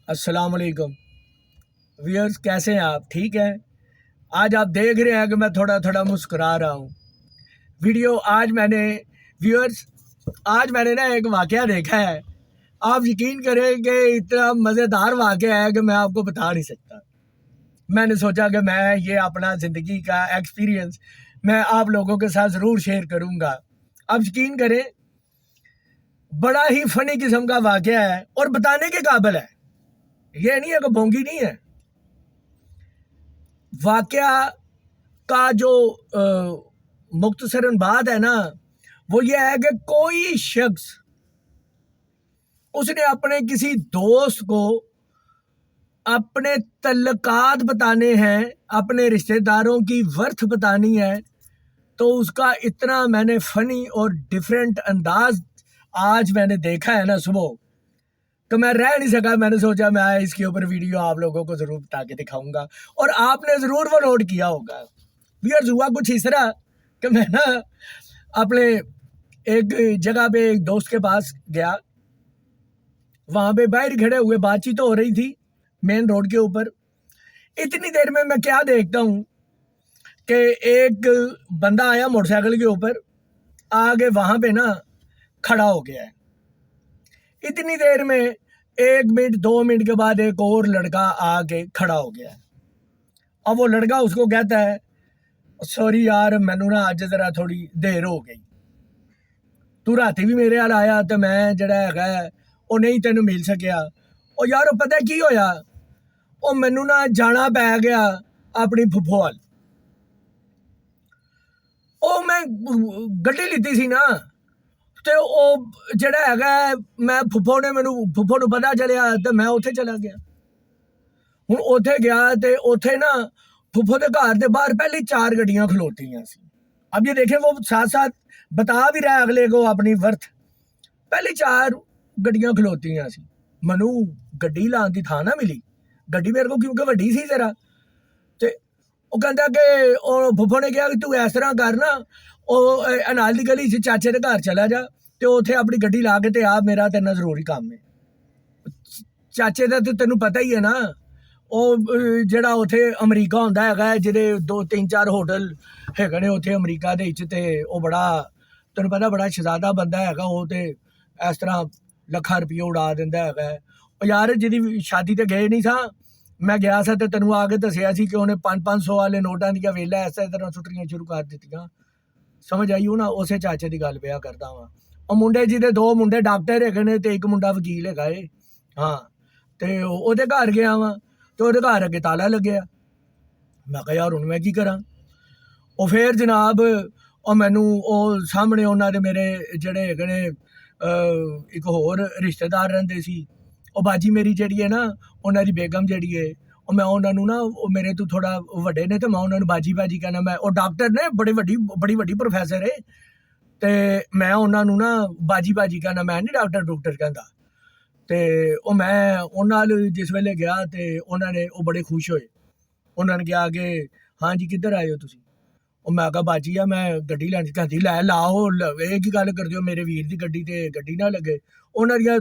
अस्सलाम वालेकुम व्यूअर्स, कैसे हैं आप? ठीक हैं? आज आप देख रहे हैं कि मैं थोड़ा थोड़ा मुस्कुरा रहा हूँ। वीडियो आज मैंने व्यूअर्स आज मैंने ना एक वाक़या देखा है। आप यकीन करें कि इतना मज़ेदार वाक़या है कि मैं आपको बता नहीं सकता। मैंने सोचा कि मैं ये अपना ज़िंदगी का एक्सपीरियंस मैं आप लोगों के साथ ज़रूर शेयर करूँगा। आप यकीन करें, बड़ा ही फ़नी किस्म का वाक़या है और बताने के काबिल है। ये नहीं है कि भोंगी नहीं है। वाक़या का जो मुख्तसरन बात है ना, वो ये है कि कोई शख्स उसने अपने किसी दोस्त को अपने तल्लकात बताने हैं, अपने रिश्तेदारों की वर्थ बतानी है, तो उसका इतना मैंने फ़नी और डिफरेंट अंदाज आज मैंने देखा है ना सुबह, तो मैं रह नहीं सका। मैंने सोचा मैं इसके ऊपर वीडियो आप लोगों को ज़रूर बता के दिखाऊंगा और आपने ज़रूर वो नोट किया होगा। व्यूअर्स, हुआ कुछ इस तरह कि मैं ना अपने एक जगह पे एक दोस्त के पास गया। वहाँ पे बाहर खड़े हुए बातचीत तो हो रही थी मेन रोड के ऊपर। इतनी देर में मैं क्या देखता हूँ कि एक बंदा आया मोटरसाइकिल के ऊपर, आगे वहाँ पे ना खड़ा हो गया है। इतनी देर में 1 मिनट 2 मिनट के बाद एक और लड़का आके खड़ा हो गया है। अब वो लड़का उसको कहता है, सॉरी यार, मैनू ना अज जरा थोड़ी देर हो गई, तू राती भी मेरे हाल आया तो मैं जड़ा है वो नहीं तेन मिल सकिया। और यार पता की होया, वो मैनू ना जाना पै गया अपनी फुफो वाल। ਉਹ मैं ਗੱਡੀ ਲੀਤੀ ਸੀ ना, ਤੇ ਉਹ ਜਿਹੜਾ ਹੈਗਾ मैं फुफो ने मैनू फुफो ਨੂੰ पता चलिया तो मैं ਉੱਥੇ चला गया। ਹੁਣ ਉੱਥੇ ਗਿਆ ਤੇ ਉੱਥੇ ना फुफो के घर के बाहर पहले 4 ਗੱਡੀਆਂ खलोतियां सी। अब ये देखें, वो साथ साथ बता भी रहा है अगले को अपनी वर्थ। पहले 4 ਗੱਡੀਆਂ खलोतियां सी। मैनू ਗੱਡੀ लाने की थां ना मिली, ਗੱਡੀ मेरे को क्योंकि वड्डी सी जरा, तो वो कहता कि फुफो ने कहा कि तू इस तरह कर ना, नाल दी गली च चाचे के घर चला जा तो उत्थे अपनी गड्डी ला के ते आ, मेरा तेरे नाल जरूरी काम है। चाचे का तो तेनू पता ही है ना, ਉਹ ਜਿਹੜਾ ਉੱਥੇ ਅਮਰੀਕਾ ਹੁੰਦਾ ਹੈਗਾ, ਜਿਹਦੇ 2-3-4 ਹੋਟਲ ਹੈਗੇ ਨੇ ਉੱਥੇ ਅਮਰੀਕਾ ਦੇ ਵਿੱਚ, ਤੇ ਉਹ ਬੜਾ ਤੈਨੂੰ ਪਤਾ ਬੜਾ ਸ਼ਹਿਜ਼ਾਦਾ ਬੰਦਾ ਹੈਗਾ ਉਹ, ਤੇ ਇਸ ਤਰ੍ਹਾਂ ਲੱਖਾਂ ਰੁਪਏ ਉਡਾ ਦਿੰਦਾ ਹੈਗਾ। ਉਹ ਯਾਰ ਜਿਹਦੀ ਸ਼ਾਦੀ ਤੇ ਗਏ ਨਹੀਂ ਸਾਂ, ਮੈਂ ਗਿਆ ਸਾਂ ਤੇ ਤੈਨੂੰ ਆ ਕੇ ਦੱਸਿਆ ਸੀ ਕਿ ਉਹਨੇ 500 ਵਾਲੇ ਨੋਟਾਂ ਦੀਆਂ ਵੇਲਾ ਇਸੇ ਤਰ੍ਹਾਂ ਸੁੱਟਣੀਆਂ ਸ਼ੁਰੂ ਕਰ ਦਿੱਤੀਆਂ। ਸਮਝ ਆਈ ਉਹ ਨਾ, ਉਸੇ ਚਾਚੇ ਦੀ ਗੱਲ ਪਿਆ ਕਰਦਾ ਵਾਂ। ਉਹ ਮੁੰਡੇ ਜਿਹਦੇ 2 ਮੁੰਡੇ ਡਾਕਟਰ ਹੈਗੇ ਨੇ ਤੇ ਇੱਕ ਮੁੰਡਾ ਵਕੀਲ ਹੈਗਾ ਏ। ਹਾਂ, ਤੇ ਉਹਦੇ ਘਰ ਗਿਆ ਵਾਂ तो ਉਹਦੇ ਘਰ ਅੱਗੇ ਤਾਲਾ ਲੱਗਿਆ। ਮੈਂ ਕਿਹਾ ਯਾਰ ਹੁਣ ਮੈਂ ਕੀ ਕਰਾਂ। ਉਹ ਫਿਰ ਜਨਾਬ ਉਹ ਮੈਨੂੰ ਉਹ ਸਾਹਮਣੇ ਉਹਨਾਂ ਦੇ ਮੇਰੇ ਜਿਹੜੇ ਹੈਗੇ ਨੇ ਇੱਕ ਹੋਰ ਰਿਸ਼ਤੇਦਾਰ ਰਹਿੰਦੇ ਸੀ, ਉਹ ਬਾਜੀ ਮੇਰੀ ਜਿਹੜੀ ਹੈ ਨਾ, ਉਹਨਾਂ ਦੀ ਬੇਗਮ ਜਿਹੜੀ ਹੈ, ਉਹ ਮੈਂ ਉਹਨਾਂ ਨੂੰ ਨਾ, ਉਹ ਮੇਰੇ ਤੋਂ ਥੋੜਾ ਵੱਡੇ ਨੇ ਤੇ ਮੈਂ ਉਹਨਾਂ ਨੂੰ ਬਾਜੀ ਬਾਜੀ ਕਹਿੰਦਾ। ਮੈਂ ਉਹ ਡਾਕਟਰ ਨੇ, ਬੜੀ ਵੱਡੀ ਪ੍ਰੋਫੈਸਰ ਹੈ, ਤੇ ਮੈਂ ਉਹਨਾਂ ਨੂੰ ਨਾ ਬਾਜੀ ਬਾਜੀ ਕਹਿੰਦਾ, ਮੈਂ ਨਹੀਂ ਡਾਕਟਰ ਕਹਿੰਦਾ। ਤੇ ਉਹ ਮੈਂ ਉਹਨਾਂ ਨਾਲ ਜਿਸ ਵੇਲੇ ਗਿਆ ਤੇ ਉਹਨਾਂ ਨੇ ਉਹ ਬੜੇ ਖੁਸ਼ ਹੋਏ। ਉਹਨਾਂ ਨੇ ਕਿਹਾ ਕਿ ਹਾਂ ਜੀ ਕਿੱਧਰ ਆਏ ਹੋ ਤੁਸੀਂ। ਉਹ ਮੈਂ ਕਿਹਾ ਬਾਜੀ ਆ ਮੈਂ ਗੱਡੀ ਲੈਣੀ। ਕਹਿੰਦੀ ਲੈ ਲਾਓ, ਇਹ ਕੀ ਗੱਲ ਕਰਦੇ ਹੋ, ਮੇਰੇ ਵੀਰ ਦੀ ਗੱਡੀ ਤੇ ਗੱਡੀ ਨਾ ਲੱਗੇ। ਉਹਨਾਂ ਦੀਆਂ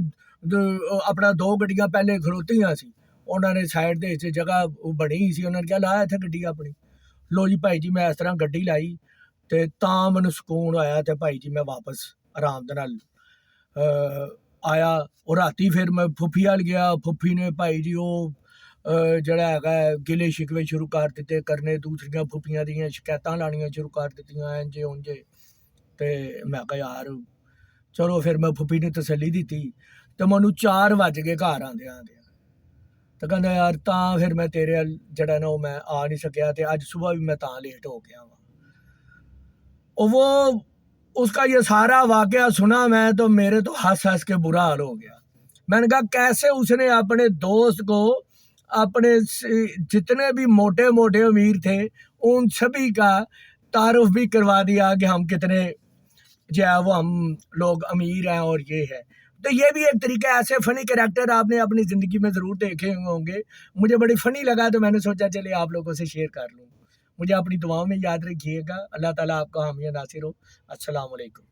ਆਪਣਾ 2 ਗੱਡੀਆਂ ਪਹਿਲੇ ਖਲੋਤੀਆਂ ਸੀ, ਉਹਨਾਂ ਨੇ ਸਾਈਡ ਦੇ ਵਿੱਚ ਜਗ੍ਹਾ ਬਣੀ ਸੀ, ਉਹਨਾਂ ਨੇ ਕਿਹਾ ਲਾ ਇੱਥੇ ਗੱਡੀ ਆਪਣੀ। ਲੋ ਜੀ ਭਾਈ ਜੀ, ਮੈਂ ਇਸ ਤਰ੍ਹਾਂ ਗੱਡੀ ਲਾਈ ਤੇ ਤਾਂ ਮੈਨੂੰ ਸਕੂਨ ਆਇਆ ਤੇ ਭਾਈ ਜੀ ਮੈਂ ਵਾਪਸ ਆਰਾਮ ਦੇ ਨਾਲ ਆਇਆ। ਉਹ ਰਾਤੀ ਫਿਰ ਮੈਂ ਫੁੱਫੀ ਵੱਲ ਗਿਆ। ਫੁੱਫੀ ਨੇ ਭਾਈ ਜੀ ਉਹ ਜਿਹੜਾ ਹੈਗਾ ਗਿਲੇ ਸ਼ਿਕਵੇ ਸ਼ੁਰੂ ਕਰ ਦਿੱਤੇ ਕਰਨੇ, ਦੂਸਰੀਆਂ ਫੁੱਫੀਆਂ ਦੀਆਂ ਸ਼ਿਕਾਇਤਾਂ ਲਾਉਣੀਆਂ ਸ਼ੁਰੂ ਕਰ ਦਿੱਤੀਆਂ, ਇੰਜੇ ਉਂਝੇ। ਤੇ ਮੈਂ ਕਿਹਾ ਯਾਰ ਚਲੋ, ਫਿਰ ਮੈਂ ਫੁੱਫੀ ਨੇ ਤਸੱਲੀ ਦਿੱਤੀ ਤੇ ਮੈਨੂੰ 4 ਵੱਜ ਗਏ ਘਰ ਆਉਂਦਿਆਂ। ਤਾਂ ਕਹਿੰਦਾ ਯਾਰ ਤਾਂ ਫਿਰ ਮੈਂ ਤੇਰੇ ਵੱਲ ਜਿਹੜਾ ਨਾ ਉਹ ਮੈਂ ਆ ਨਹੀਂ ਸਕਿਆ, ਤੇ ਅੱਜ ਸੁਬਾਹ ਵੀ मैं ਤਾਂ लेट हो गया वाँ। वो उसका ये सारा वाक़या सुना मैं तो मेरे तो हंस हंस के बुरा हाल हो गया। मैंने कहा कैसे उसने अपने दोस्त को, अपने जितने भी मोटे मोटे अमीर थे उन सभी का तारुफ भी करवा दिया कि हम कितने जो है वो हम लोग अमीर हैं और ये है। तो ये भी एक तरीका, ऐसे फ़नी कैरेक्टर आपने अपनी ज़िंदगी में ज़रूर देखे होंगे। मुझे बड़ी फ़नी लगा तो मैंने सोचा चलिए आप लोगों से शेयर कर लूँ। मुझे अपनी दुआओं में याद रखिएगा। अल्लाह ताला आपका हामी नासिर हो। अस्सलाम वालेकुम।